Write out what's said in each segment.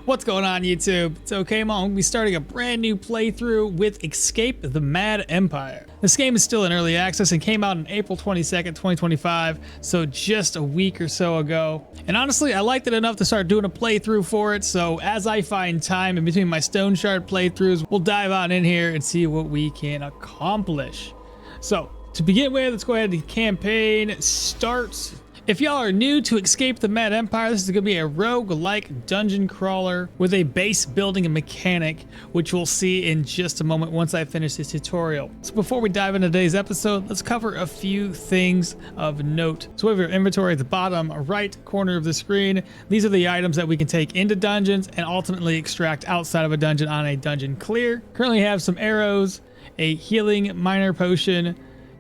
What's going on, YouTube? It's okmall. We'll be starting a brand new playthrough with Escape the Mad Empire. This game is still in early access and came out on April 22nd, 2025, so just a week or so ago. And honestly, I liked it enough to start doing a playthrough for it, so as I find time in between my Stone Shard playthroughs, we'll dive on in here and see what we can accomplish. So, to begin with, let's go ahead and campaign starts. If y'all are new to Escape the Mad Empire, this is going to be a roguelike dungeon crawler with a base building mechanic, which we'll see in just a moment once I finish this tutorial. So before we dive into today's episode, let's cover a few things of note. So we have your inventory at the bottom right corner of the screen. These are the items that we can take into dungeons and ultimately extract outside of a dungeon on a dungeon clear. Currently have some arrows, a healing minor potion,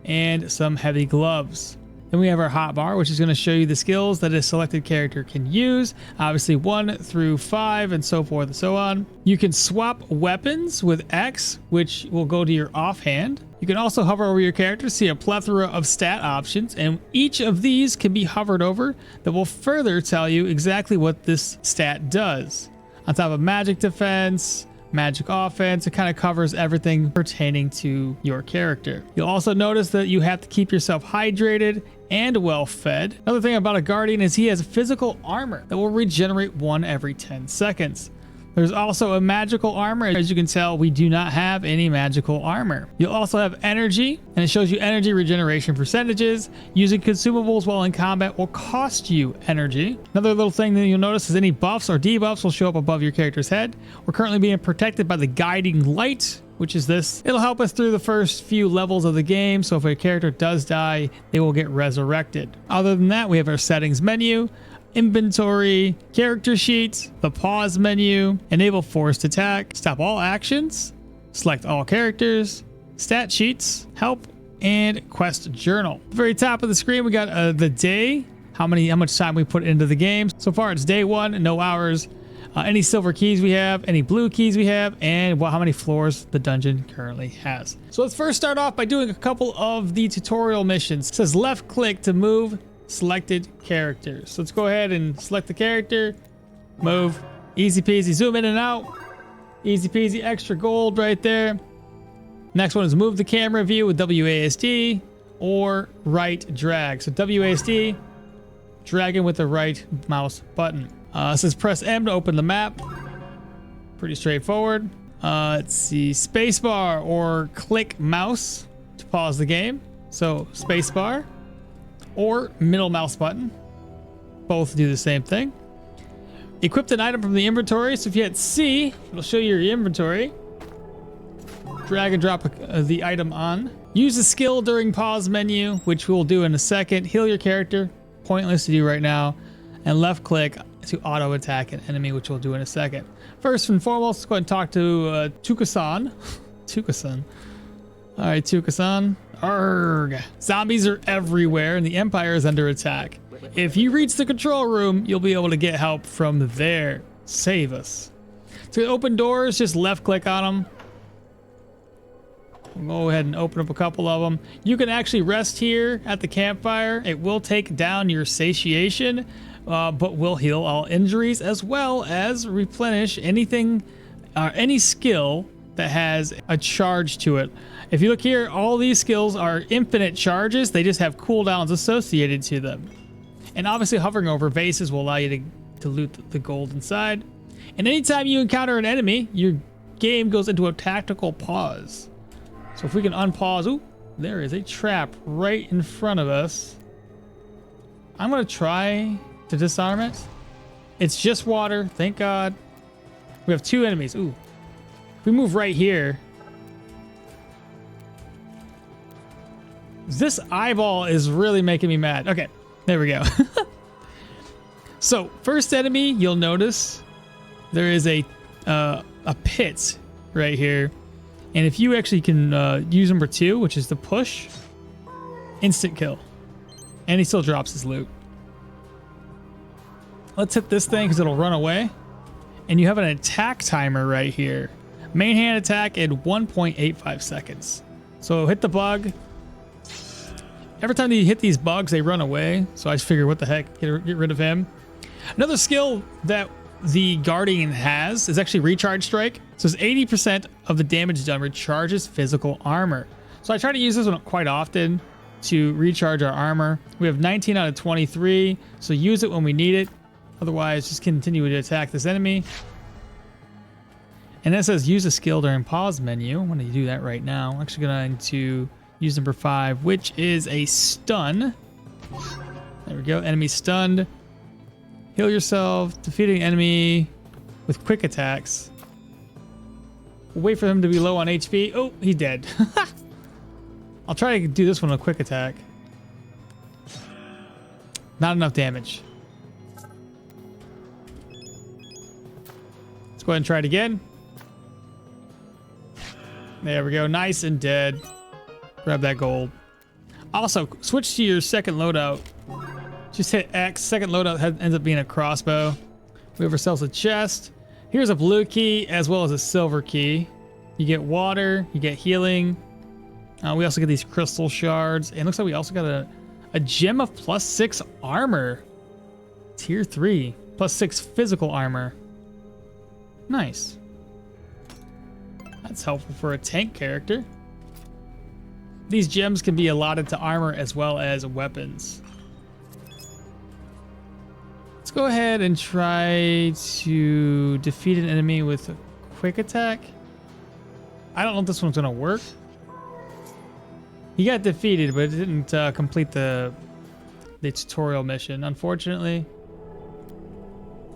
and some heavy gloves. Then we have our hotbar, which is going to show you the skills that a selected character can use. Obviously 1 through 5 and so forth and so on. You can swap weapons with X, which will go to your offhand. You can also hover over your character to see a plethora of stat options, and each of these can be hovered over that will further tell you exactly what this stat does. On top of magic defense, magic offense, it kind of covers everything pertaining to your character. You'll also notice that you have to keep yourself hydrated and well fed. Another thing about a guardian is he has physical armor that will regenerate 1 every 10 seconds. There's also a magical armor. As you can tell, we do not have any magical armor. You'll also have energy, and it shows you energy regeneration percentages. Using consumables while in combat will cost you energy. Another little thing that you'll notice is any buffs or debuffs will show up above your character's head. We're currently being protected by the guiding light, which is this. It'll help us through the first few levels of the game, so if a character does die, they will get resurrected. Other than that, we have our settings menu, inventory, character sheet, the pause menu, enable forced attack, stop all actions, select all characters, stat sheets, help, and quest journal. At the very top of the screen, we got the day, how much time we put into the game. So far, it's day 1, no hours. Any silver keys we have, any blue keys we have, and how many floors the dungeon currently has. So let's first start off by doing a couple of the tutorial missions. It says left click to move selected characters. So let's go ahead and select the character, move, easy peasy, zoom in and out, easy peasy, extra gold right there. Next one is move the camera view with WASD or right drag. So WASD, dragging with the right mouse button. It says press M to open the map. Pretty straightforward. Let's see, spacebar or click mouse to pause the game. So spacebar or middle mouse button. Both do the same thing. Equipped an item from the inventory. So if you hit C, it'll show you your inventory. Drag and drop the item on. Use the skill during pause menu, which we'll do in a second. Heal your character. Pointless to do right now. And left click to auto attack an enemy, which we'll do in a second. First and foremost, let's go ahead and talk to Tuka-san. Tuka-san. All right, Tuka-san. Arrgh. Zombies are everywhere and the Empire is under attack. If you reach the control room, you'll be able to get help from there. Save us. To open doors, just left click on them. We'll go ahead and open up a couple of them. You can actually rest here at the campfire. It will take down your satiation, but will heal all injuries as well as replenish anything, any skill that has a charge to it. If you look here, all these skills are infinite charges. They just have cooldowns associated to them. And obviously hovering over vases will allow you to loot the gold inside. And anytime you encounter an enemy, your game goes into a tactical pause. So if we can unpause, ooh, there is a trap right in front of us. I'm gonna try to disarm it. It's just water, thank God. We have 2 enemies, ooh. If we move right here, this eyeball is really making me mad. Okay, there we go. So first enemy, you'll notice there is a pit right here. And if you actually can use number 2, which is the push, instant kill. And he still drops his loot. Let's hit this thing because it'll run away. And you have an attack timer right here. Main hand attack in 1.85 seconds. So hit the bug. Every time you hit these bugs, they run away. So I just figured, what the heck, get rid of him. Another skill that the Guardian has is actually Recharge Strike. So it's 80% of the damage done recharges physical armor. So I try to use this one quite often to recharge our armor. We have 19 out of 23, so use it when we need it. Otherwise, just continue to attack this enemy. And then it says use a skill during pause menu. I'm going to do that right now. I'm actually going to use number 5, which is a stun. There we go. Enemy stunned. Heal yourself. Defeating enemy with quick attacks. We'll wait for him to be low on HP. Oh, he's dead. I'll try to do this one with a quick attack. Not enough damage. Let's go ahead and try it again. There we go. Nice and dead. Grab that gold. Also, switch to your second loadout. Just hit X. Second loadout ends up being a crossbow. We have ourselves a chest. Here's a blue key as well as a silver key. You get water. You get healing. We also get these crystal shards. And it looks like we also got a gem of +6 armor. Tier 3. +6 physical armor. Nice. That's helpful for a tank character. These gems can be allotted to armor as well as weapons. Let's go ahead and try to defeat an enemy with a quick attack. I don't know if this one's gonna work. He got defeated, but it didn't complete the tutorial mission, unfortunately.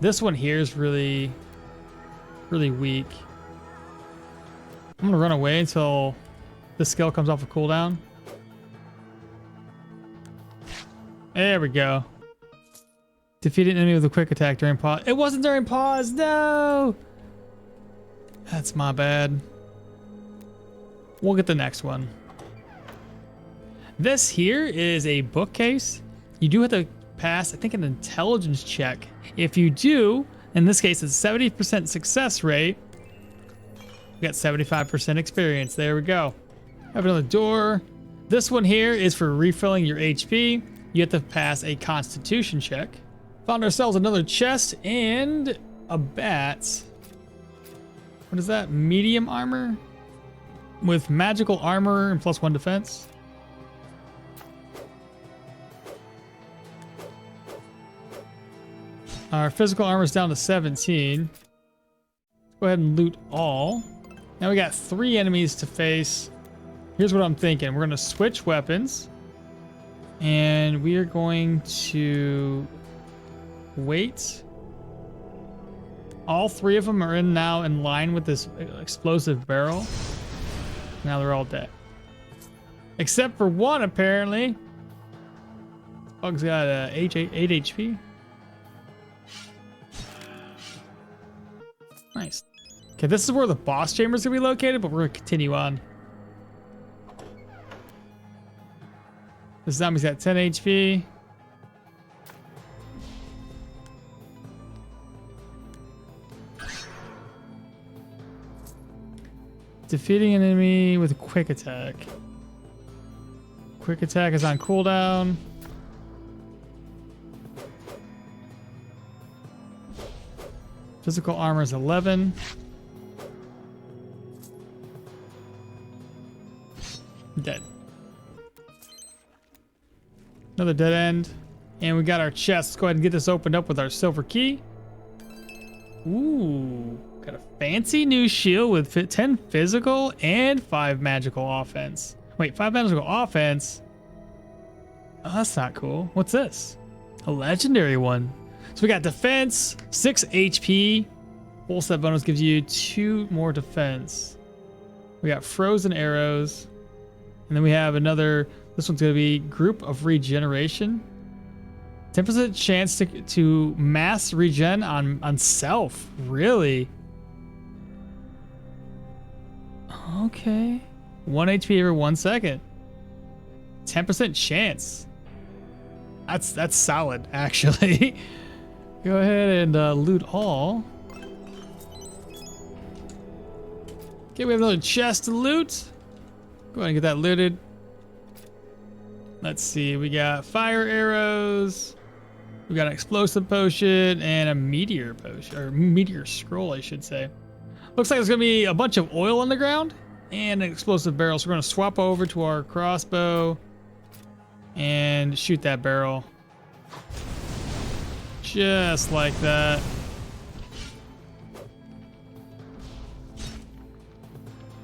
This one here is really weak. I'm gonna run away until the skill comes off a cooldown. There we go. Defeat an enemy with a quick attack during pause. It wasn't during pause, no! That's my bad. We'll get the next one. This here is a bookcase. You do have to pass, I think, an intelligence check. If you do, in this case, it's 70% success rate. We got 75% experience. There we go. Have another door. This one here is for refilling your HP. You have to pass a constitution check. Found ourselves another chest and a bat. What is that? Medium armor? With magical armor and +1 defense. Our physical armor is down to 17. Let's go ahead and loot all. Now we got 3 enemies to face. Here's what I'm thinking. We're going to switch weapons. And we are going to wait. All 3 of them are now in line with this explosive barrel. Now they're all dead. Except for one, apparently. Bug's got 8 HP. Nice. Okay, this is where the boss chamber is going to be located, but we're going to continue on. This zombie's got 10 HP. Defeating an enemy with a quick attack. Quick attack is on cooldown. Physical armor is 11. Dead. Another dead end. And we got our chest. Let's go ahead and get this opened up with our silver key. Ooh. Got a fancy new shield with 10 physical and 5 magical offense. Wait, 5 magical offense? Oh, that's not cool. What's this? A legendary one. So we got defense, 6 HP. Full set bonus gives you 2 more defense. We got frozen arrows. And then we have another, this one's going to be group of regeneration. 10% chance to mass regen on self. Really? Okay. 1 HP every 1 second. 10% chance. That's solid, actually. Go ahead and loot all. Okay, we have another chest to loot. Go ahead and get that looted. Let's see, we got fire arrows. We got an explosive potion and a meteor potion, or meteor scroll, I should say. Looks like there's gonna be a bunch of oil on the ground and an explosive barrel. So we're gonna swap over to our crossbow and shoot that barrel. Just like that.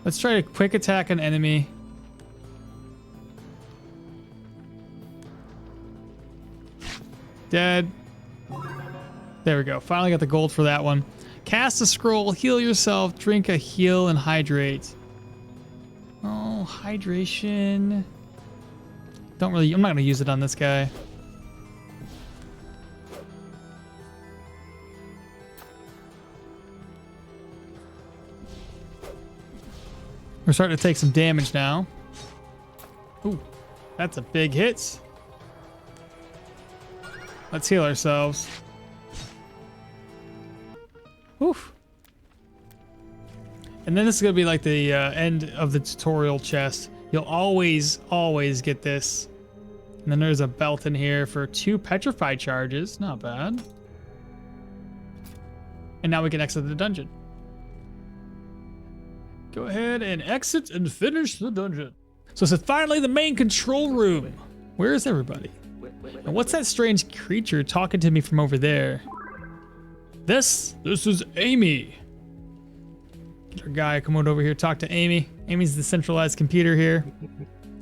Let's try to quick attack an enemy. Dead. There we go. Finally got the gold for that one. Cast a scroll, heal yourself, drink a heal, and hydrate. Oh, hydration. I'm not gonna use it on this guy. We're starting to take some damage now. Ooh, that's a big hit. Let's heal ourselves. Oof. And then this is gonna be like the end of the tutorial chest. You'll always get this. And then there's a belt in here for 2 petrified charges. Not bad. And now we can exit the dungeon. Go ahead and exit and finish the dungeon. So it's finally the main control room. Where is everybody? And what's that strange creature talking to me from over there? This is Amy. Get our guy, come on over here, talk to Amy. Amy's the centralized computer here.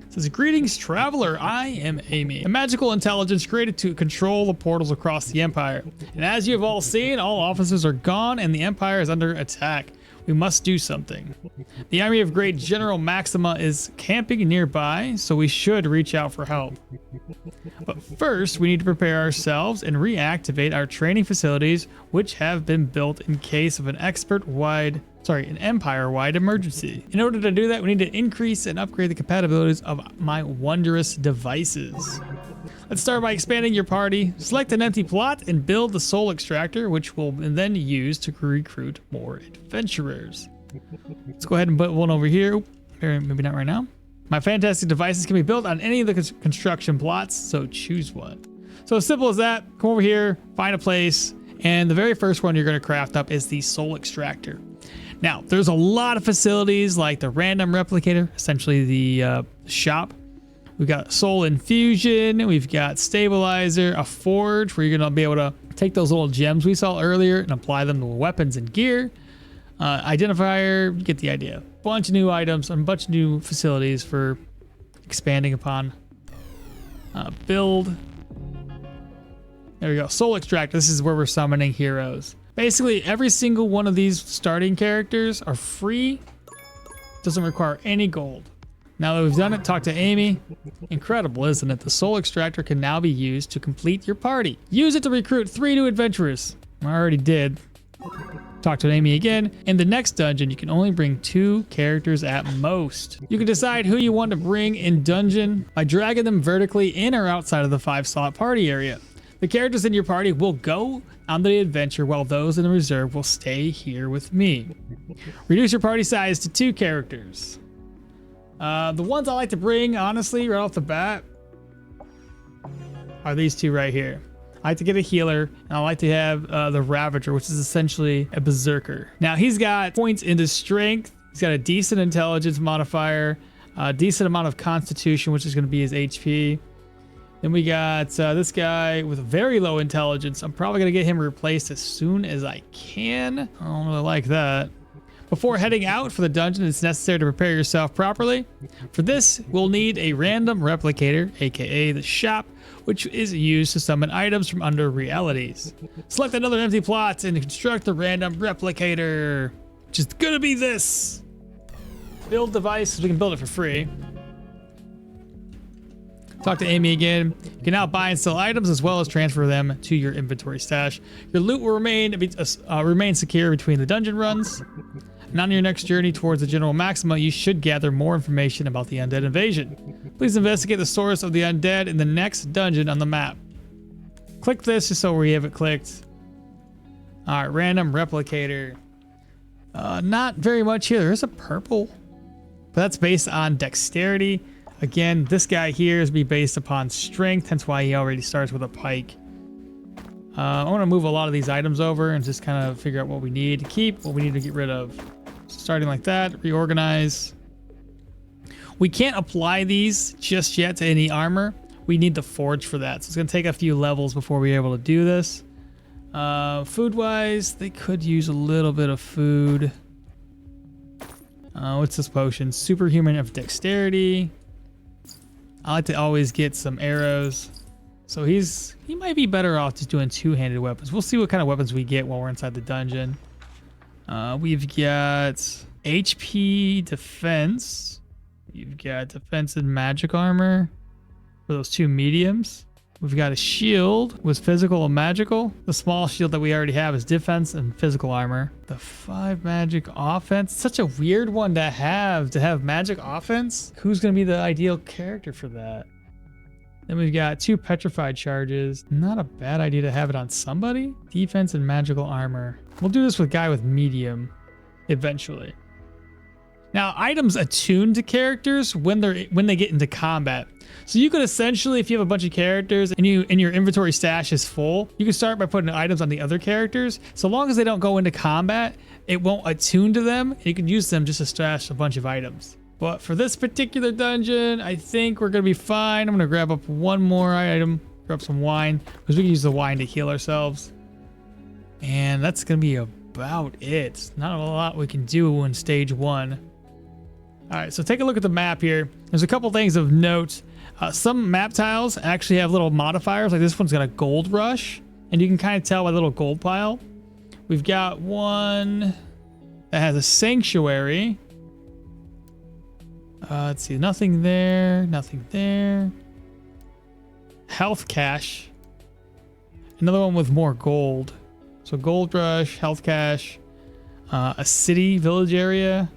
It says, greetings, traveler. I am Amy, a magical intelligence created to control the portals across the Empire. And as you have all seen, all officers are gone and the Empire is under attack. We must do something. The army of Great General Maxima is camping nearby, so we should reach out for help. But first, we need to prepare ourselves and reactivate our training facilities, which have been built in case of an empire-wide emergency. In order to do that, we need to increase and upgrade the compatibilities of my wondrous devices. Let's start by expanding your party. Select an empty plot and build the soul extractor, which we'll then use to recruit more adventurers. Let's go ahead and put one over here. Maybe not right now. My fantastic devices can be built on any of the construction plots, so choose one. So as simple as that, come over here, find a place, and the very first one you're going to craft up is the soul extractor. Now, there's a lot of facilities like the random replicator, essentially the shop. We've got soul infusion, we've got stabilizer, a forge where you're going to be able to take those little gems we saw earlier and apply them to weapons and gear. Identifier, you get the idea. Bunch of new items and a bunch of new facilities for expanding upon. Build. There we go. Soul extractor. This is where we're summoning heroes. Basically, every single one of these starting characters are free. Doesn't require any gold. Now that we've done it, talk to Amy. Incredible, isn't it? The soul extractor can now be used to complete your party. Use it to recruit 3 new adventurers. I already did. Talk to Amy again. In the next dungeon, you can only bring 2 characters at most. You can decide who you want to bring in dungeon by dragging them vertically in or outside of the 5-slot party area. The characters in your party will go on the adventure while those in the reserve will stay here with me. Reduce your party size to 2 characters. The ones I like to bring, honestly, right off the bat, are these 2 right here. I like to get a healer, and I like to have the Ravager, which is essentially a berserker. Now, he's got points into strength. He's got a decent intelligence modifier, a decent amount of constitution, which is going to be his HP. Then we got this guy with very low intelligence. I'm probably going to get him replaced as soon as I can. I don't really like that. Before heading out for the dungeon, it's necessary to prepare yourself properly. For this, we'll need a random replicator, aka the shop, which is used to summon items from under realities. Select another empty plot and construct the random replicator, which is gonna be this. Build device, so we can build it for free. Talk to Amy again. You can now buy and sell items as well as transfer them to your inventory stash. Your loot will remain secure between the dungeon runs. And on your next journey towards the General Maxima, you should gather more information about the undead invasion. Please investigate the source of the undead in the next dungeon on the map. Click this just so we have it clicked. All right, random replicator. Not very much here. There's a purple, but that's based on dexterity. Again, this guy here is based upon strength, hence why he already starts with a pike. I want to move a lot of these items over and just kind of figure out what we need to keep, what we need to get rid of. Starting like that, reorganize. We can't apply these just yet to any armor. We need the forge for that. So it's going to take a few levels before we're able to do this. Food-wise, they could use a little bit of food. What's this potion? Superhuman of dexterity. I like to always get some arrows. So he might be better off just doing two-handed weapons. We'll see what kind of weapons we get while we're inside the dungeon. We've got HP defense. You've got defense and magic armor for those two mediums. We've got a shield with physical and magical. The small shield that we already have is defense and physical armor. The 5 magic offense. Such a weird one to have magic offense. Who's going to be the ideal character for that? Then we've got 2 petrified charges. Not a bad idea to have it on somebody. Defense and magical armor. We'll do this with guy with medium eventually. Now, items attune to characters when they get into combat. So you could essentially, if you have a bunch of characters and your inventory stash is full, you can start by putting items on the other characters. So long as they don't go into combat, it won't attune to them. And you can use them just to stash a bunch of items. But for this particular dungeon, I think we're going to be fine. I'm going to grab up one more item, grab some wine, because we can use the wine to heal ourselves. And that's going to be about it. Not a lot we can do in stage 1. All right, so take a look at the map here. There's a couple things of note. Some map tiles actually have little modifiers, like this one's got a gold rush, and you can kind of tell by the little gold pile. We've got one that has a sanctuary. Let's see, nothing there, nothing there. Health cache. Another one with more gold. So gold rush, health cache, a city, village area,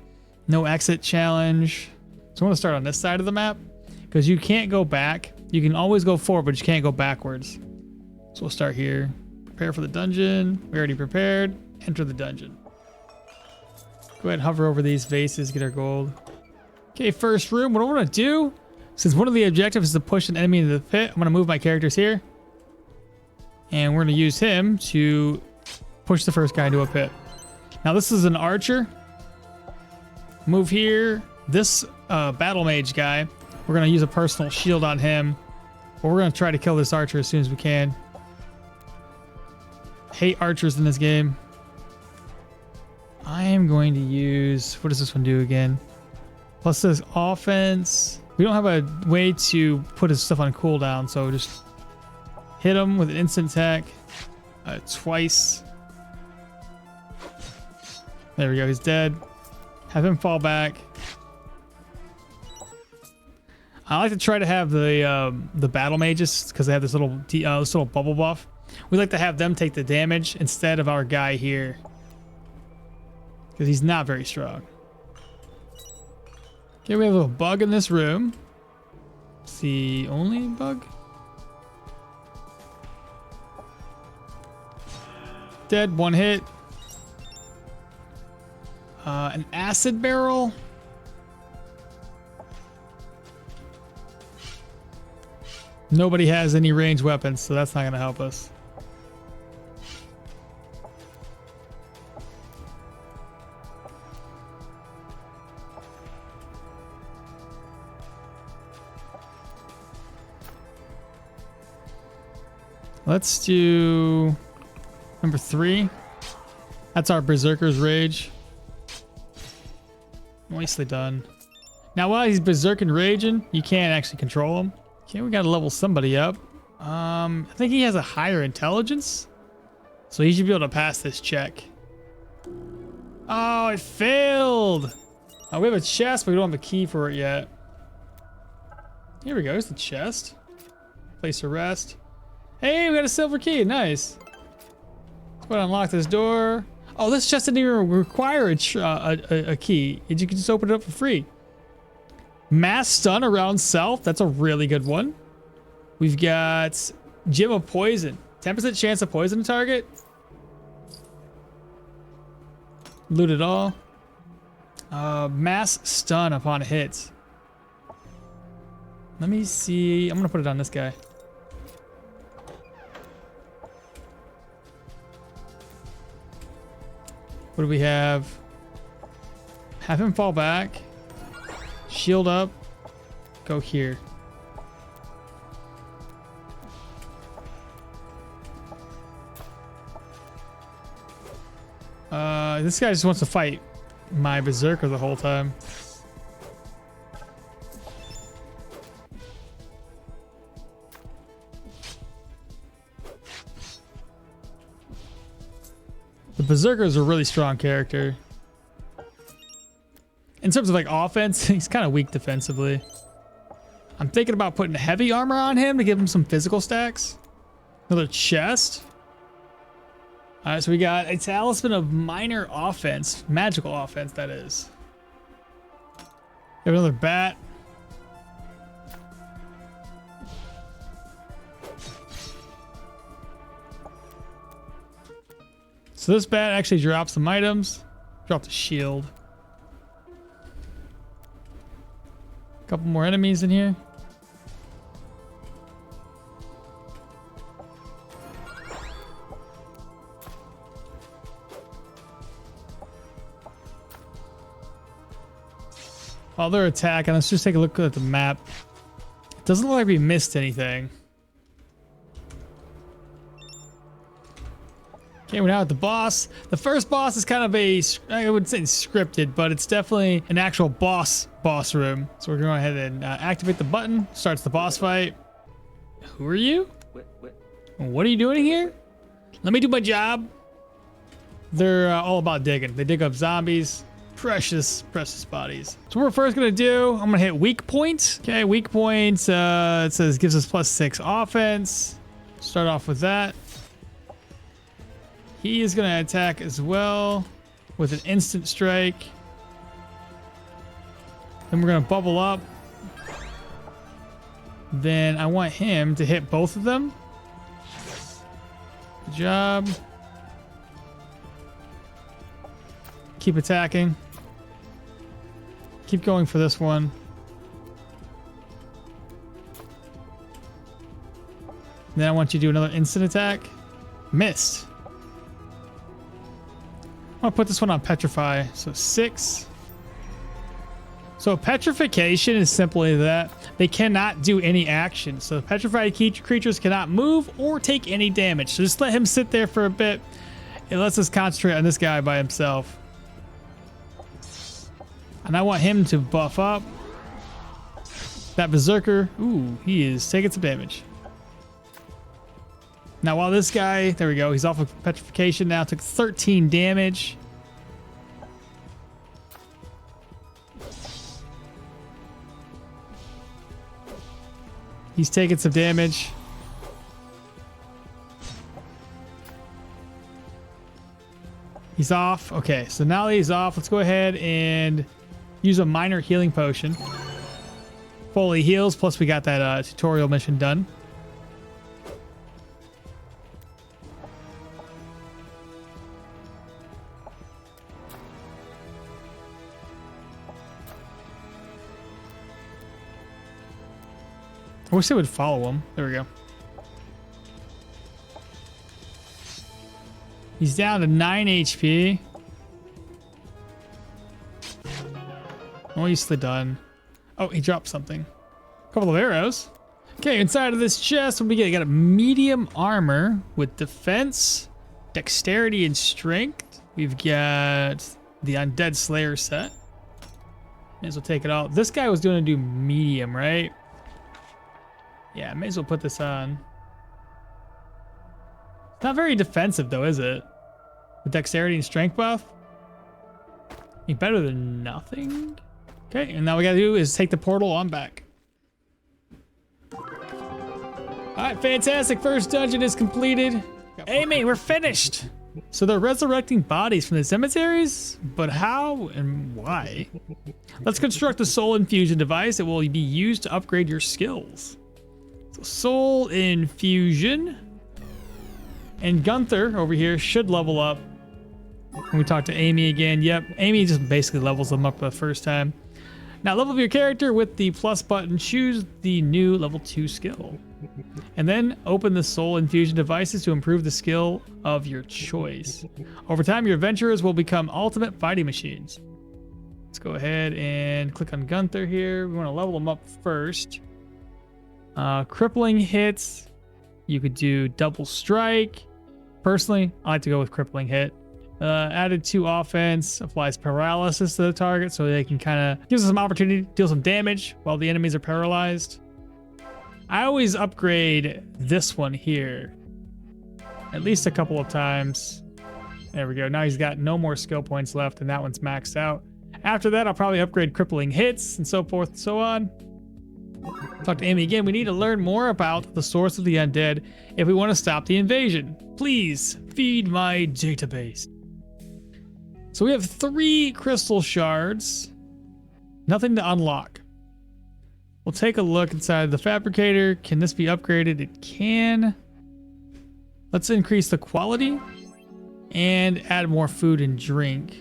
no exit challenge. So I'm going to start on this side of the map because you can't go back. You can always go forward, but you can't go backwards. So we'll start here. Prepare for the dungeon. We already prepared. Enter the dungeon. Go ahead and hover over these vases, get our gold. Okay, first room. What I want to do, since one of the objectives is to push an enemy into the pit, I'm going to move my characters here. And we're going to use him to push the first guy into a pit. Now this is an archer. Move here. This battle mage guy, we're going to use a personal shield on him. But we're going to try to kill this archer as soon as we can. Hate archers in this game. I am going to use... What does this one do again? Plus this offense. We don't have a way to put his stuff on cooldown, so just hit him with an instant attack twice. There we go. He's dead. Have him fall back. I like to try to have the battle mages because they have this little bubble buff. We like to have them take the damage instead of our guy here because he's not very strong. Okay, we have a bug in this room. It's the only bug. Dead, one hit. An acid barrel. Nobody has any ranged weapons, so that's not going to help us. Let's do number 3. That's our Berserker's Rage. Nicely done. Now while he's berserk and raging, you can't actually control him. Okay, we gotta level somebody up. I think he has a higher intelligence, so he should be able to pass this check. Oh, it failed! We have a chest, but we don't have a key for it yet. Here we go, here's the chest. Place to rest. Hey, we got a silver key, nice. Let's go unlock this door. Oh, this chest didn't even require a key. You can just open it up for free. Mass stun around self. That's a really good one. We've got Gem of Poison. 10% chance of poison a target. Loot it all. Mass stun upon hit. Let me see. I'm going to put it on this guy. What do we have? Have him fall back. Shield up. Go here. This guy just wants to fight my berserker the whole time. The berserker is a really strong character. In terms of like offense, he's kind of weak defensively. I'm thinking about putting heavy armor on him to give him some physical stacks. Another chest. All right, so we got a talisman of minor offense, magical offense, that is. We have another bat. So this bat actually drops some items. Drop the shield. A couple more enemies in here. While they're attacking, let's just take a look at the map. It doesn't look like we missed anything. Okay, we're now at the boss. The first boss is kind of a, I wouldn't say scripted, but it's definitely an actual boss room. So we're going to go ahead and activate the button. Starts the boss fight. Who are you? What are you doing here? Let me do my job. They're all about digging. They dig up zombies. Precious bodies. So what we're first gonna do, I'm gonna hit weak points. Okay, weak points, it says gives us +6 offense. Start off with that. He is gonna attack as well with an instant strike. Then we're gonna bubble up. Then I want him to hit both of them. Good job. Keep attacking. Keep going for this one. Then I want you to do another instant attack. Missed. I'm gonna put this one on petrify. So 6. So petrification is simply that they cannot do any action. So petrified creatures cannot move or take any damage. So just let him sit there for a bit. It lets us concentrate on this guy by himself. And I want him to buff up. That berserker, ooh, he is taking some damage. Now while this guy, there we go, he's off of petrification now, took 13 damage. He's taking some damage. He's off. Okay, so now that he's off, let's go ahead and use a minor healing potion. Fully heals, plus we got that tutorial mission done. I wish they would follow him. There we go. He's down to 9 HP. Oh, he's still done. Oh, he dropped something. A couple of arrows. Okay, inside of this chest, what do we get? We got a medium armor with defense, dexterity, and strength. We've got the Undead Slayer set. May as well take it out. This guy was going to do medium, right? Yeah, may as well put this on. It's not very defensive though, is it? With dexterity and strength buff? Be better than nothing. Okay, and now we gotta do is take the portal on back. Alright, fantastic. First dungeon is completed. Amy, we're finished. So they're resurrecting bodies from the cemeteries? But how and why? Let's construct a soul infusion device that will be used to upgrade your skills. So soul infusion. And Gunther over here should level up. When we talk to Amy again, yep, Amy just basically levels them up the first time. Now level up your character with the plus button. Choose the new level 2 skill. And then open the soul infusion devices to improve the skill of your choice. Over time, your adventurers will become ultimate fighting machines. Let's go ahead and click on Gunther here. We want to level them up first. Crippling hits. You could do double strike. Personally, I like to go with crippling hit. Added 2 offense, applies paralysis to the target so they can kind of gives us some opportunity to deal some damage while the enemies are paralyzed. I always upgrade this one here at least a couple of times. There we go. Now he's got no more skill points left and that one's maxed out. After that, I'll probably upgrade crippling hits and so forth and so on. Talk to Amy again. We need to learn more about the source of the undead if we want to stop the invasion. Please feed my database. So we have 3 crystal shards. Nothing to unlock. We'll take a look inside the fabricator. Can this be upgraded? It can. Let's increase the quality and add more food and drink.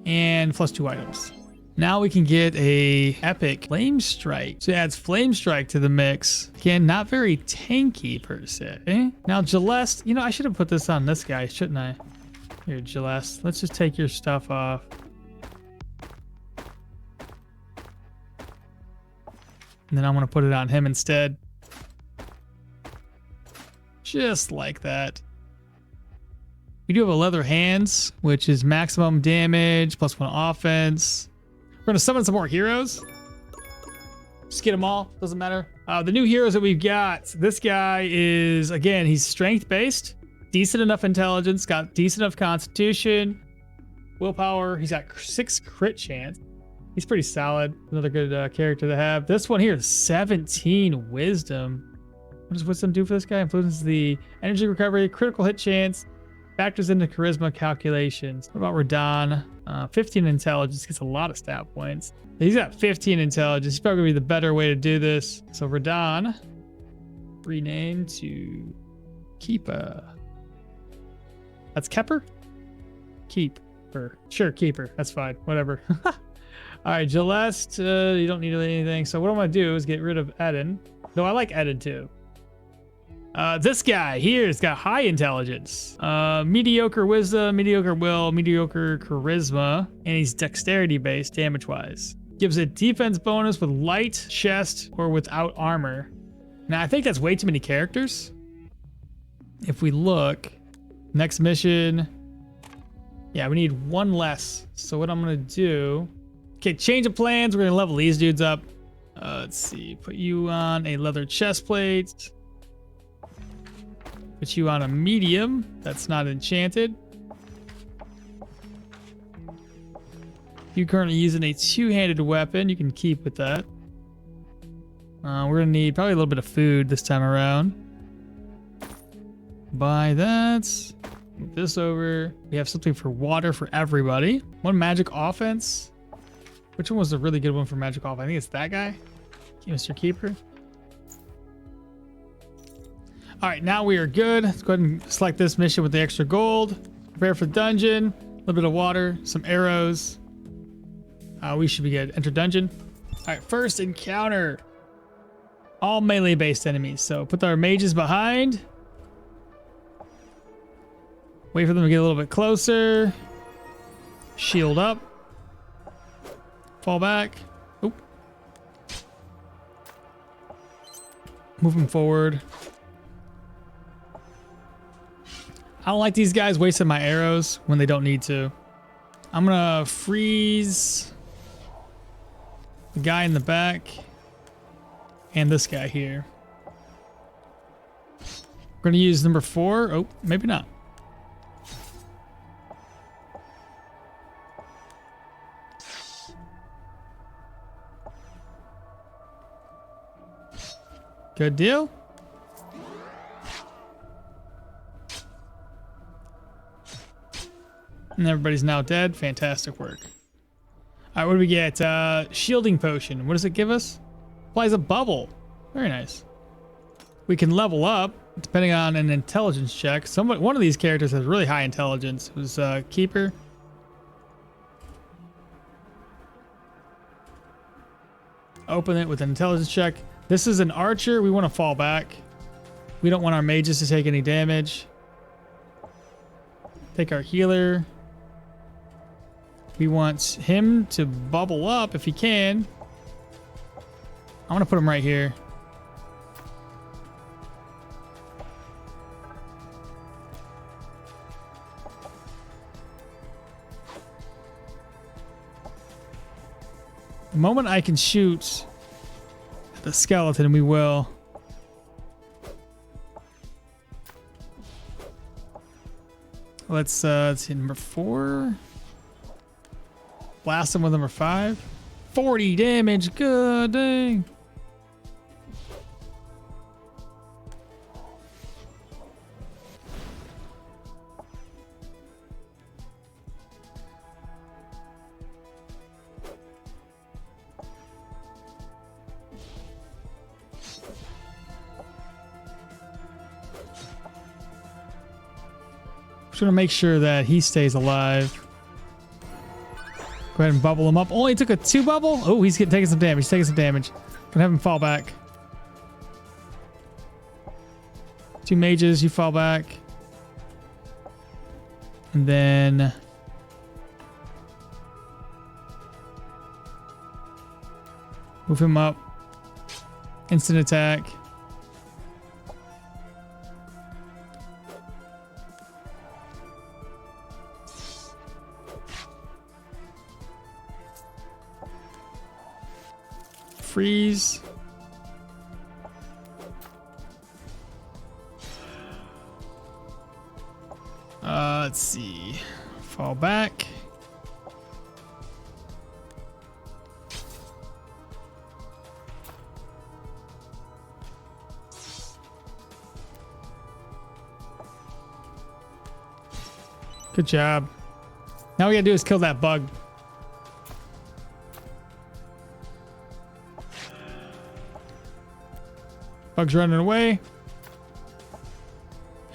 And plus 2 items. Now we can get a epic flame strike. So it adds flame strike to the mix. Again, not very tanky per se. Now Celeste, you know, I should have put this on this guy, shouldn't I? Here, Celeste, let's just take your stuff off. And then I'm gonna put it on him instead. Just like that. We do have a leather hands, which is maximum damage, plus 1 offense. We're gonna summon some more heroes. Just get them all, doesn't matter. The new heroes that we've got, this guy is, again, he's strength based, decent enough intelligence, got decent enough constitution, willpower, he's got 6 crit chance. He's pretty solid, another good character to have. This one here is 17 wisdom. What does wisdom do for this guy? Influences the energy recovery, critical hit chance, factors into charisma calculations. What about Radon? 15 intelligence, gets a lot of stat points. He's got 15 intelligence. He's probably gonna be the better way to do this. So Radon, rename to Keeper. That's Kepper? Keeper. Sure, Keeper. That's fine. Whatever. All right, Celeste, you don't need anything. So what I'm gonna do is get rid of Eden. Though I like Eden too. This guy here has got high intelligence, mediocre wisdom, mediocre will, mediocre charisma, and he's dexterity based damage wise. Gives a defense bonus with light chest or without armor. Now I think that's way too many characters. If we look, next mission, yeah, we need 1 less. So what I'm gonna do, okay, change of plans. We're gonna level these dudes up. Let's see, put you on a leather chest plate. Put you on a medium. That's not enchanted. You're currently using a 2-handed weapon. You can keep with that. We're gonna need probably a little bit of food this time around. Buy that. Move this over. We have something for water for everybody. 1 magic offense. Which one was the really good one for magic offense? I think it's that guy. Mr. Keeper. All right, now we are good. Let's go ahead and select this mission with the extra gold. Prepare for the dungeon. A little bit of water, some arrows. We should be good. Enter dungeon. All right, first encounter. All melee-based enemies. So put our mages behind. Wait for them to get a little bit closer. Shield up. Fall back. Oop. Moving forward. I don't like these guys wasting my arrows when they don't need to. I'm gonna freeze the guy in the back and this guy here. We're gonna use number 4. Oh, maybe not. Good deal. And everybody's now dead. Fantastic work. All right, what do we get? Shielding potion. What does it give us? Applies a bubble. Very nice. We can level up depending on an intelligence check. One of these characters has really high intelligence. It was Keeper. Open it with an intelligence check. This is an archer. We want to fall back. We don't want our mages to take any damage. Take our healer. We want him to bubble up if he can. I want to put him right here. The moment I can shoot at the skeleton, we will. Let's see, number 4. Blast him with number 5. 40 damage, good dang. Just gonna make sure that he stays alive. Go ahead and bubble him up. Only took a 2 bubble. Oh, he's taking some damage. He's taking some damage. Gonna have him fall back. 2 mages, you fall back. And then move him up. Instant attack. Freeze. Let's see. Fall back. Good job. Now we gotta do is kill that bug. Bug's running away.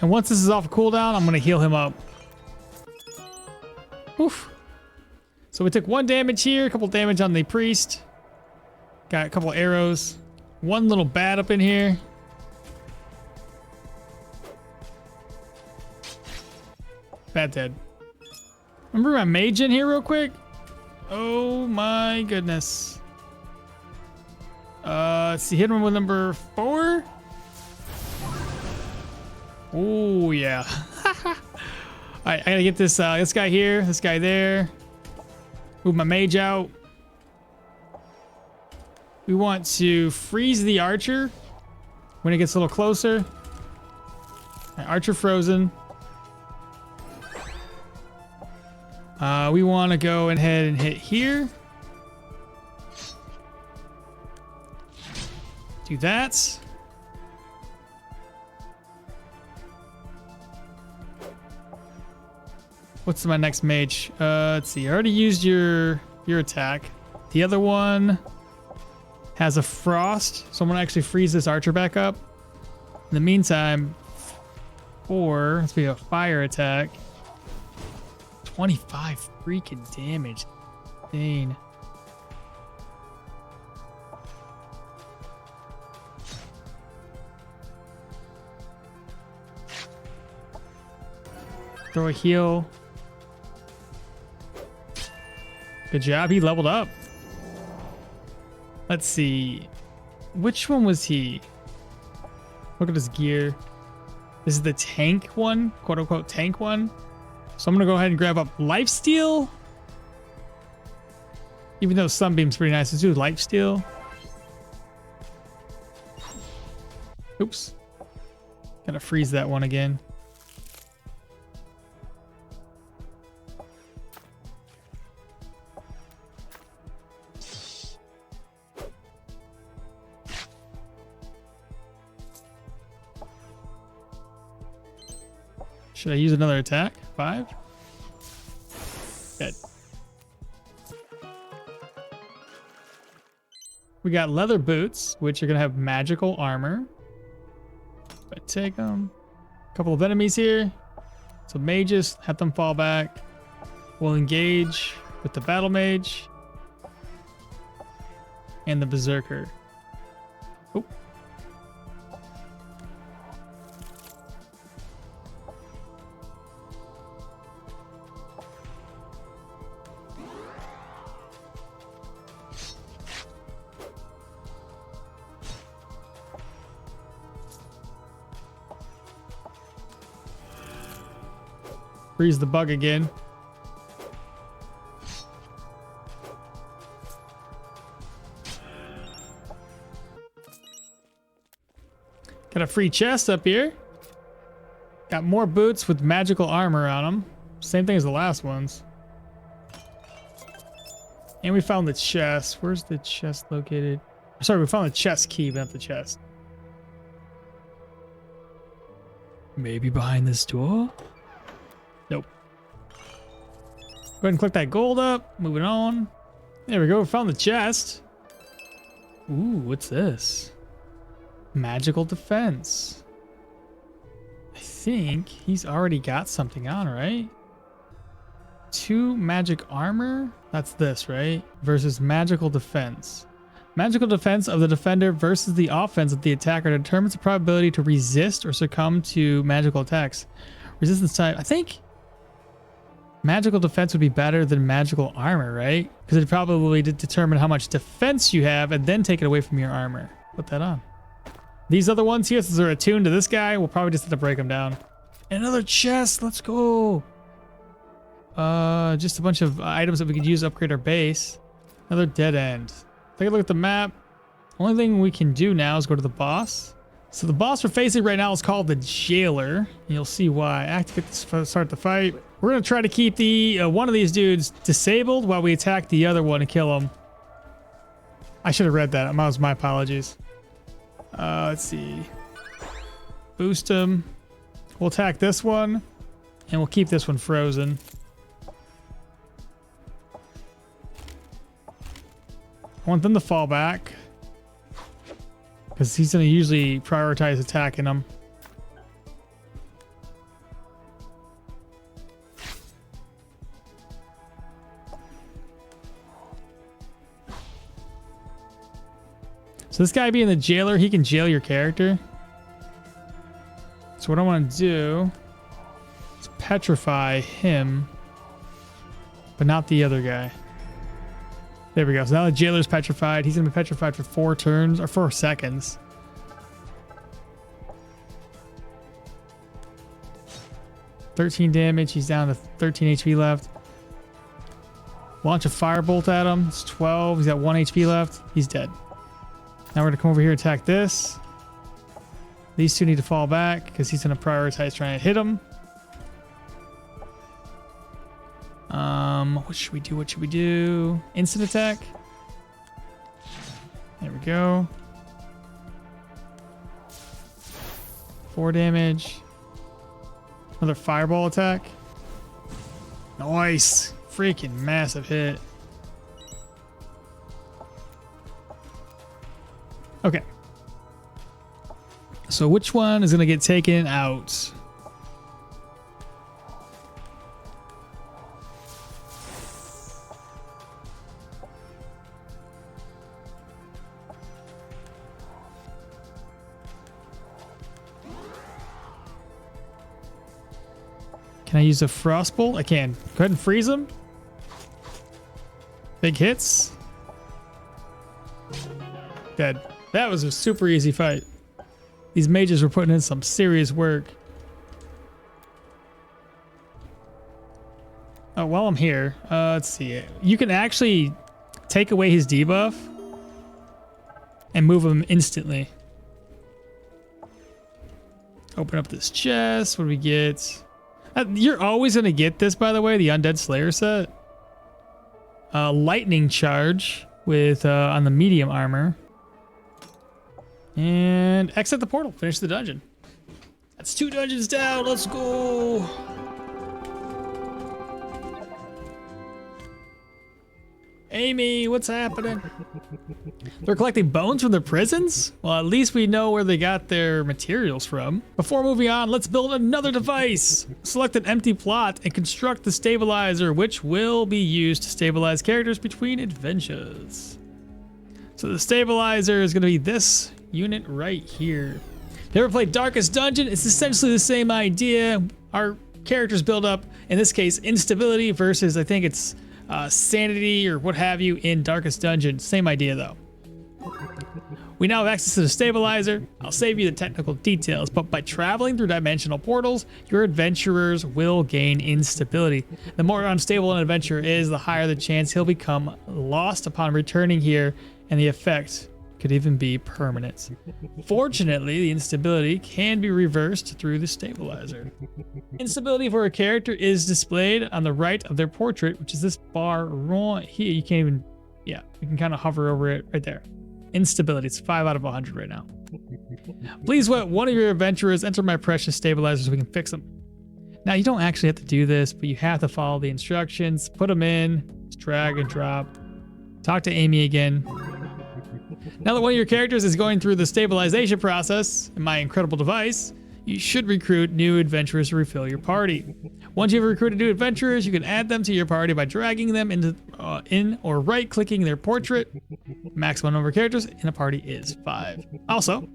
And once this is off cooldown, I'm going to heal him up. Oof. So we took 1 damage here, a couple damage on the priest. Got a couple arrows. 1 little bat up in here. Bat dead. Remember my mage in here real quick? Oh my goodness. Let's see, hit him with number 4. Oh yeah. All right, I gotta get this this guy here, this guy there. Move my mage out. We want to freeze the archer when it gets a little closer. Right, archer frozen. We want to go ahead and hit here. Do that. What's my next mage? Let's see. I already used your attack. The other one has a frost, so I'm gonna actually freeze this archer back up. In the meantime, 4. Let's be a fire attack. 25 freaking damage. Dang. Throw a heal. Good job. He leveled up. Let's see. Which one was he? Look at his gear. This is the tank one, quote unquote tank one. So I'm going to go ahead and grab up lifesteal. Even though Sunbeam's pretty nice. Let's do lifesteal. Oops. Gotta freeze that one again. Should I use another attack? 5? Good. We got leather boots, which are going to have magical armor. I take them. A couple of enemies here. So mages, have them fall back. We'll engage with the battle mage. and the berserker. Oh. Freeze the bug again. Got a free chest up here. Got more boots with magical armor on them. Same thing as the last ones. And we found the chest. Where's the chest located? Sorry, we found the chest key, but not the chest. Maybe behind this door? Nope. Go ahead and click that gold up. Moving on. There we go. We found the chest. Ooh, what's this? Magical defense. I think he's already got something on, right? 2 magic armor. That's this, right? Versus magical defense. Magical defense of the defender versus the offense of the attacker determines the probability to resist or succumb to magical attacks. Resistance type. I think magical defense would be better than magical armor, right? Because it probably did determine how much defense you have and then take it away from your armor. Put that on. These other ones here, since they're attuned to this guy, we'll probably just have to break them down. Another chest. Let's go. Just a bunch of items that we could use to upgrade our base. Another dead end. Take a look at the map. Only thing we can do now is go to the boss. So the boss we're facing right now is called the Jailer. And you'll see why. Activate this to start the fight. We're going to try to keep the one of these dudes disabled while we attack the other one and kill him. I should have read that. That was my apologies. Let's see. Boost him. We'll attack this one. And we'll keep this one frozen. I want them to fall back. Because he's going to usually prioritize attacking them. So this guy being the jailer, he can jail your character. So what I want to do is petrify him, but not the other guy. There we go. So now the jailer's petrified. He's going to be petrified for 4 turns, or 4 seconds. $13 damage. He's down to 13 HP left. Launch a firebolt at him. It's 12. He's got 1 HP left. He's dead. Now we're going to come over here and attack this. These two need to fall back because he's going to prioritize trying to hit him. What should we do? What should we do? Instant attack. There we go. 4 damage. Another fireball attack. Nice. Freaking massive hit. Okay. So which one is going to get taken out? Can I use a frostbolt? I can. Go ahead and freeze him. Big hits. Dead. That was a super easy fight. These mages were putting in some serious work. Oh, while I'm here, let's see. You can actually take away his debuff and move him instantly. Open up this chest. What do we get? You're always going to get this, by the way, the Undead Slayer set. Lightning charge with on the medium armor. And exit the portal. Finish the dungeon. That's 2 dungeons down. Let's go. Amy, what's happening? They're collecting bones from their prisons? Well, at least we know where they got their materials from. Before moving on, let's build another device. Select an empty plot and construct the stabilizer, which will be used to stabilize characters between adventures. So the stabilizer is going to be this unit right here. If you ever played Darkest Dungeon, it's essentially the same idea. Our characters build up, in this case, instability versus, I think it's sanity or what have you in Darkest Dungeon. Same idea though. We now have access to the stabilizer. I'll save you the technical details, but by traveling through dimensional portals, your adventurers will gain instability. The more unstable an adventurer is, the higher the chance he'll become lost upon returning here, and the effect could even be permanent. Fortunately, the instability can be reversed through the stabilizer. Instability for a character is displayed on the right of their portrait, which is this bar right here. You can't even, yeah, you can kind of hover over it right there. Instability, it's 5 out of 100 right now. Please let one of your adventurers enter my precious stabilizer so we can fix them. Now, you don't actually have to do this, but you have to follow the instructions. Put them in, just drag and drop. Talk to Amy again. Now that one of your characters is going through the stabilization process in my incredible device, you should recruit new adventurers to refill your party. Once you've recruited new adventurers, you can add them to your party by dragging them into in or right-clicking their portrait. Maximum number of characters in a party is 5. Also,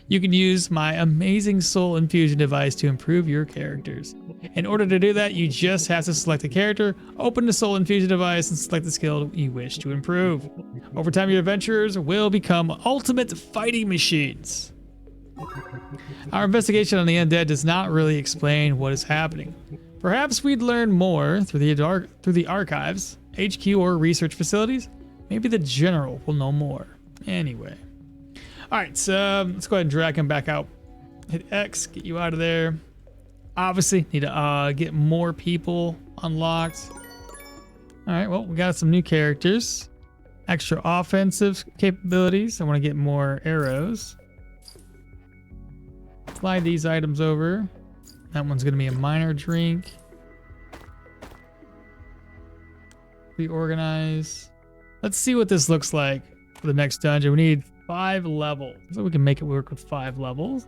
you can use my amazing soul infusion device to improve your characters. In order to do that, you just have to select a character, open the soul infusion device, and select the skill you wish to improve. Over time, your adventurers will become ultimate fighting machines. Our investigation on the undead does not really explain what is happening. Perhaps we'd learn more through the archives, HQ, or research facilities. Maybe the general will know more. Anyway. Alright, so let's go ahead and drag him back out. Hit X, get you out of there. Obviously, need to get more people unlocked. Alright, well, we got some new characters. Extra offensive capabilities. I want to get more arrows. Slide these items over. That one's going to be a minor drink. Reorganize. Let's see what this looks like for the next dungeon. We need 5 levels. So we can make it work with 5 levels.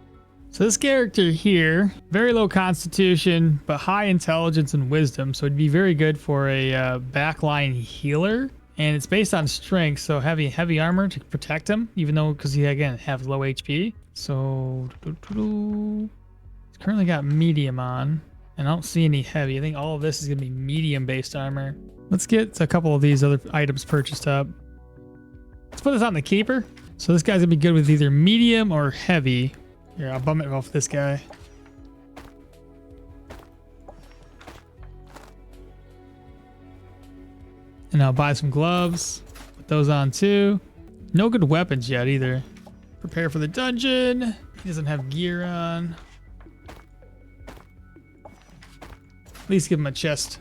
So this character here, very low constitution, but high intelligence and wisdom. So it'd be very good for a backline healer. And it's based on strength, so heavy armor to protect him, even though, because he, again, has low HP. So, it's currently got medium on, and I don't see any heavy. I think all of this is going to be medium-based armor. Let's get a couple of these other items purchased up. Let's put this on the keeper. So this guy's going to be good with either medium or heavy. Here, I'll bum it off this guy. And I'll buy some gloves. Put those on too. No good weapons yet either. Prepare for the dungeon. He doesn't have gear on. At least give him a chest.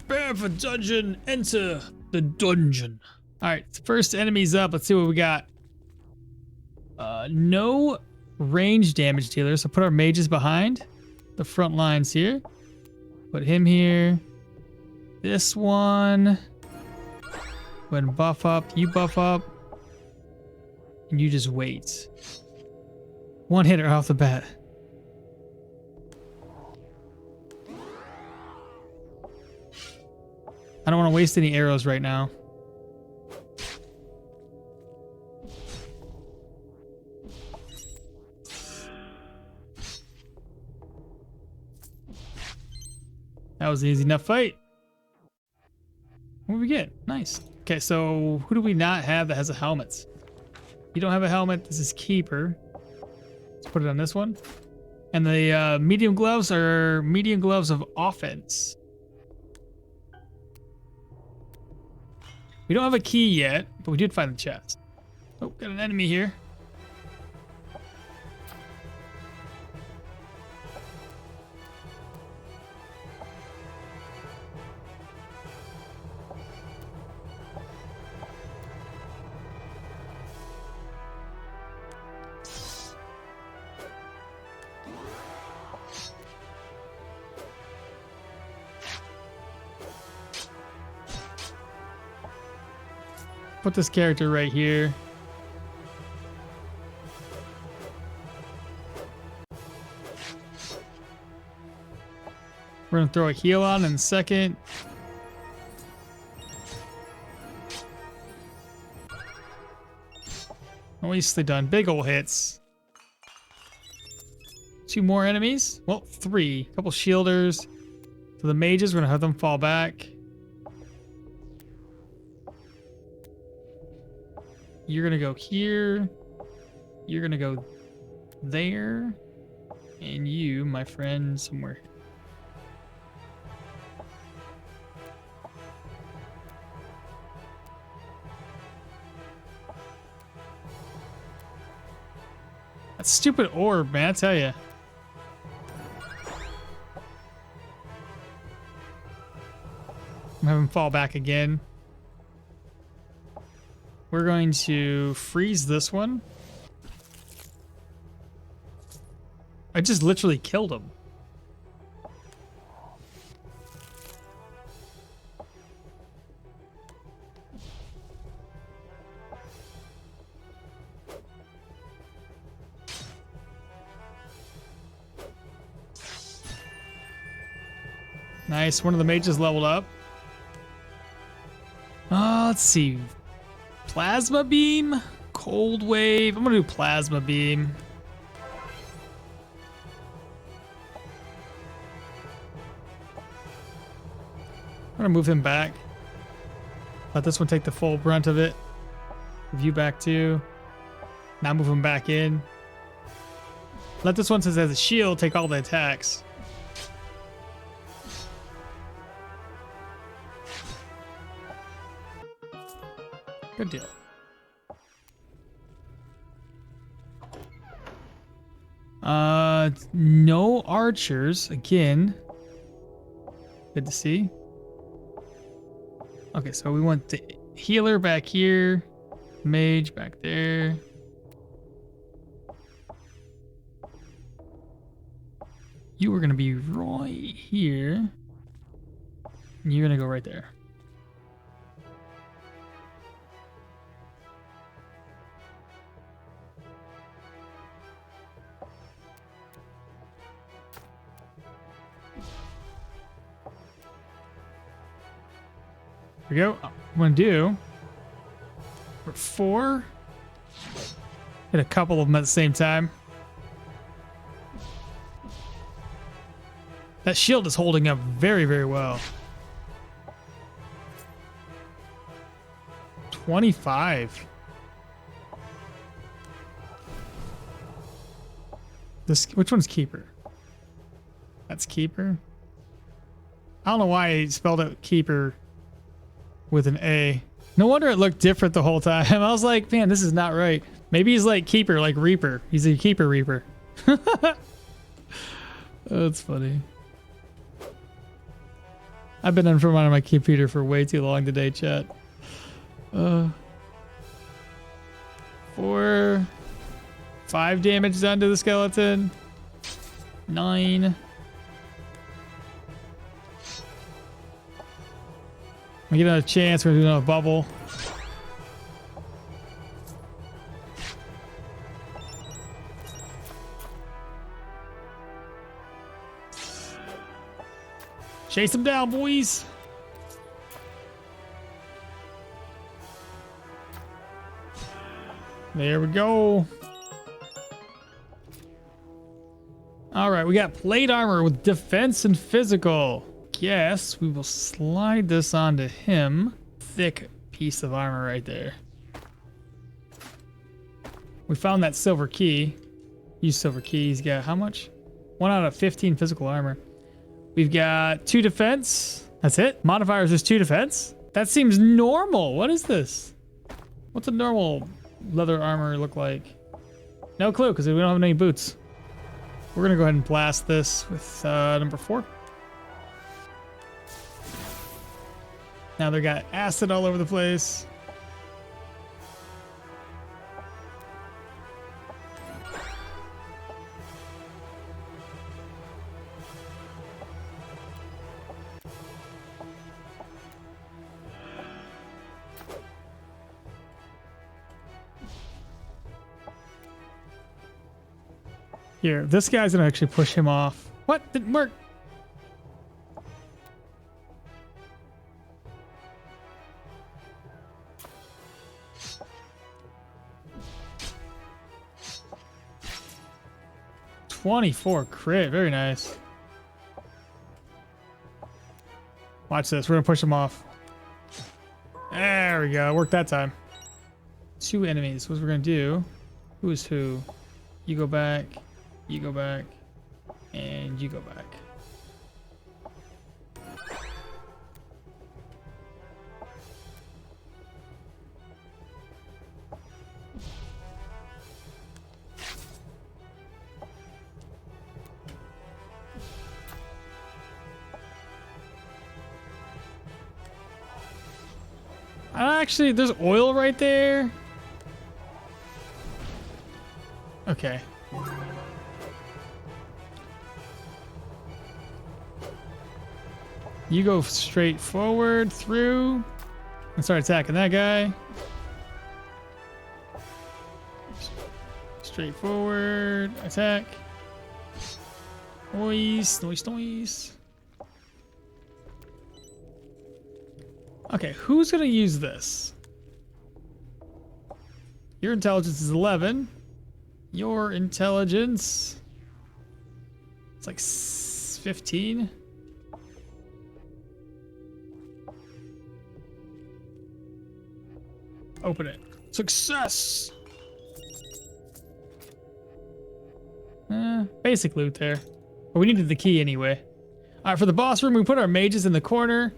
Prepare for dungeon. Enter the dungeon. Alright, first enemy's up. Let's see what we got. No range damage dealer. So put our mages behind the front lines here. Put him here. This one. Go ahead and buff up. You buff up. And you just wait. One hitter off the bat. I don't want to waste any arrows right now. That was an easy enough fight. What do we get? Nice. Okay, so who do we not have that has a helmet? You don't have a helmet. This is keeper. Let's put it on this one. And the medium gloves are medium gloves of offense. We don't have a key yet, but we did find the chest. Oh, got an enemy here. Put this character right here. We're gonna throw a heal on in a second. Nicely done. Big ol' hits. 2 more enemies. Well, 3. Couple shielders. So the mages, we're gonna have them fall back. You're gonna go here. You're gonna go there. And you, my friend, somewhere. That stupid orb, man, I tell ya. I'm having him fall back again. We're going to freeze this one. I just literally killed him. Nice, one of the mages leveled up. Let's see. Plasma beam, cold wave. I'm gonna do plasma beam. I'm gonna move him back. Let this one take the full brunt of it. Move you back too. Now move him back in. Let this one, since it has a shield, take all the attacks. Good deal. No archers again. Good to see. Okay, so we want the healer back here, mage back there. You were gonna be right here. And you're gonna go right there. Here we go. I'm gonna do for 4. Hit a couple of them at the same time. That shield is holding up very, very well. 25. Which one's keeper? That's keeper. I don't know why I spelled out keeper with an A. No wonder it looked different the whole time. I was like, man, this is not right. Maybe he's like keeper, like reaper. He's a keeper reaper. That's funny. I've been in front of my computer for way too long today, chat. 4, 5 damage done to the skeleton. 9. We get another chance. We're doing a bubble. Chase them down, boys. There we go. All right, we got plate armor with defense and physical. Yes, we will slide this onto him. Thick piece of armor right there. We found that silver key. Use silver key. He's got how much? 1 out of 15 physical armor. We've got 2 defense. That's it. Modifiers is 2 defense. That seems normal. What is this? What's a normal leather armor look like? No clue, because we don't have any boots. We're going to go ahead and blast this with number 4. Now they got acid all over the place. Here, this guy's gonna actually push him off. What? Didn't work. 24 crit. Very nice. Watch this. We're going to push them off. There we go. Worked that time. 2 enemies. What we're going to do. Who is who? You go back. You go back. And you go back. Actually, there's oil right there. Okay. You go straight forward through and start attacking that guy. Straight forward, attack. Noise, noise, noise. Okay, who's gonna use this? Your intelligence is 11. Your intelligence, it's like 15. Open it. Success! Basic loot there. But we needed the key anyway. Alright, for the boss room, we put our mages in the corner.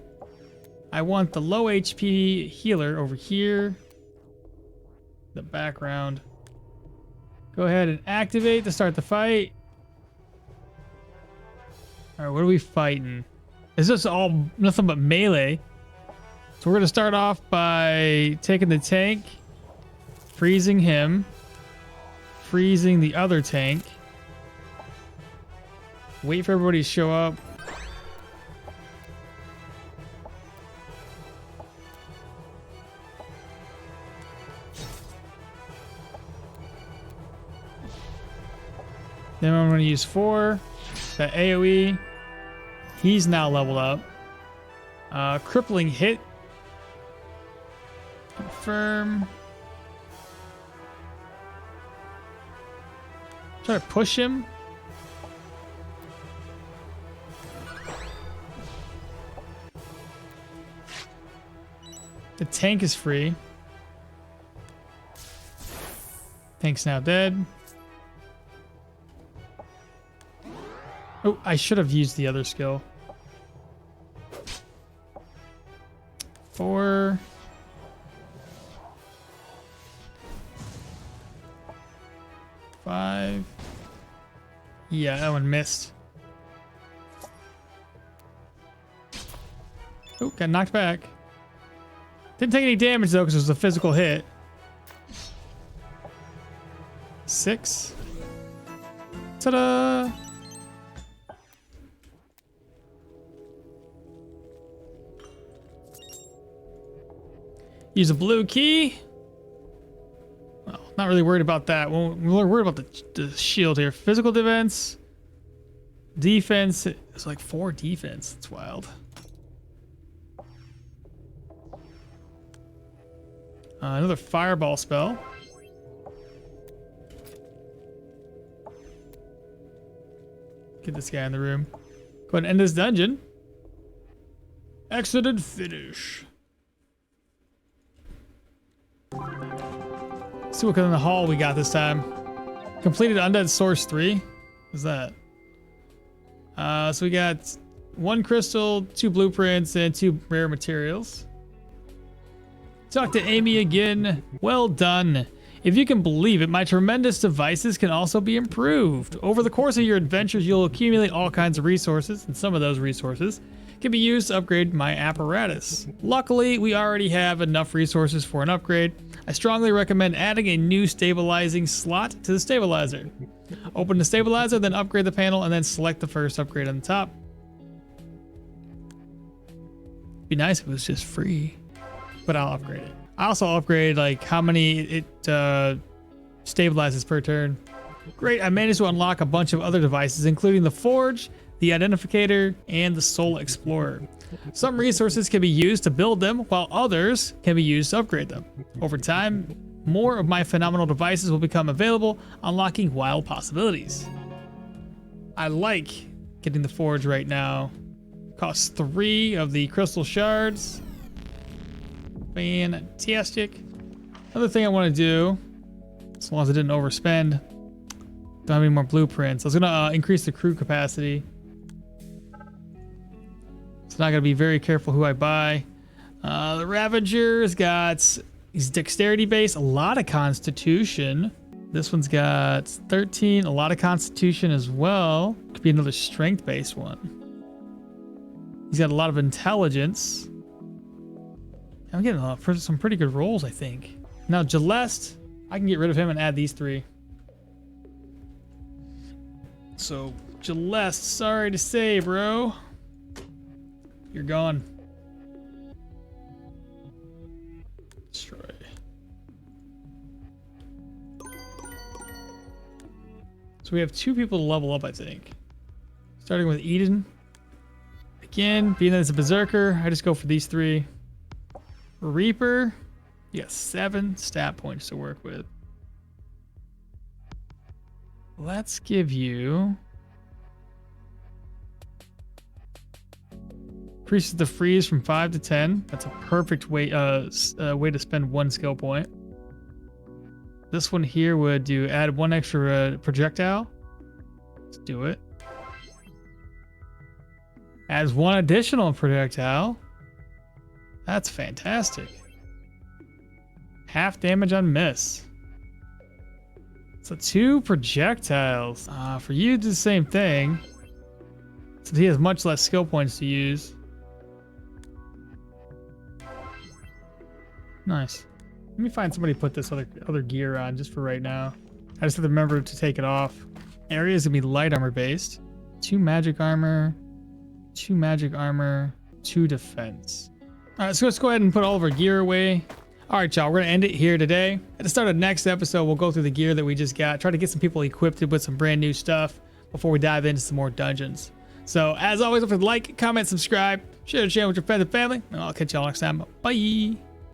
I want the low HP healer over here. The background. Go ahead and activate to start the fight. Alright, what are we fighting? It's just all nothing but melee. So we're going to start off by taking the tank, freezing him, freezing the other tank. Wait for everybody to show up. Then I'm going to use 4. That AoE. He's now leveled up. Crippling hit. Confirm. Try to push him. The tank is free. Tank's now dead. Oh, I should have used the other skill. 4. 5. Yeah, that one missed. Oh, got knocked back. Didn't take any damage though because it was a physical hit. 6. Ta-da! Use a blue key. Well, not really worried about that. We're worried about the shield here. Physical defense. Defense. It's like 4 defense. It's wild. Another fireball spell. Get this guy in the room. Go ahead and end this dungeon. Exit and finish. Let's see what kind of haul we got this time. Completed Undead Source 3. What's that? So we got 1 crystal, 2 blueprints, and 2 rare materials. Talk to Amy again. Well done. If you can believe it, my tremendous devices can also be improved. Over the course of your adventures, you'll accumulate all kinds of resources, and some of those resources can be used to upgrade my apparatus. Luckily, we already have enough resources for an upgrade. I strongly recommend adding a new stabilizing slot to the stabilizer. Open the stabilizer, then upgrade the panel, and then select the first upgrade on the top. Be nice if it was just free, but I'll upgrade it. I also upgrade like how many it stabilizes per turn. Great, I managed to unlock a bunch of other devices, including the Forge, the Identificator, and the Soul Explorer. Some resources can be used to build them, while others can be used to upgrade them. Over time, more of my phenomenal devices will become available, unlocking wild possibilities. I like getting the forge right now. Costs 3 of the crystal shards. Fantastic. Another thing I want to do, as long as I didn't overspend, don't have any more blueprints. I was gonna increase the crew capacity. So now I gotta be very careful who I buy. The Ravager's got his dexterity base, a lot of constitution. This one's got 13, a lot of constitution as well. Could be another strength based one. He's got a lot of intelligence. I'm getting some pretty good rolls, I think. Now Celeste, I can get rid of him and add these 3. So Celeste, sorry to say, bro, you're gone. Destroy. So we have 2 people to level up, I think. Starting with Eden. Again, being that it's a berserker, I just go for these 3. Reaper, you got 7 stat points to work with. Let's give you increases the freeze from 5 to 10. That's a perfect way to spend 1 skill point. This one here would add 1 extra projectile. Let's do it. Adds 1 additional projectile. That's fantastic. Half damage on miss. So 2 projectiles. For you, do the same thing. Since he has much less skill points to use. Nice. Let me find somebody to put this other gear on just for right now. I just have to remember to take it off. Area is gonna be light armor based. 2 magic armor, 2 magic armor, 2 defense. All right, so let's go ahead and put all of our gear away. All right, y'all, we're gonna end it here today. At the start of the next episode, we'll go through the gear that we just got, try to get some people equipped with some brand new stuff before we dive into some more dungeons. So as always, don't forget to like, comment, subscribe, share the channel with your friends and family, and I'll catch y'all next time. Bye.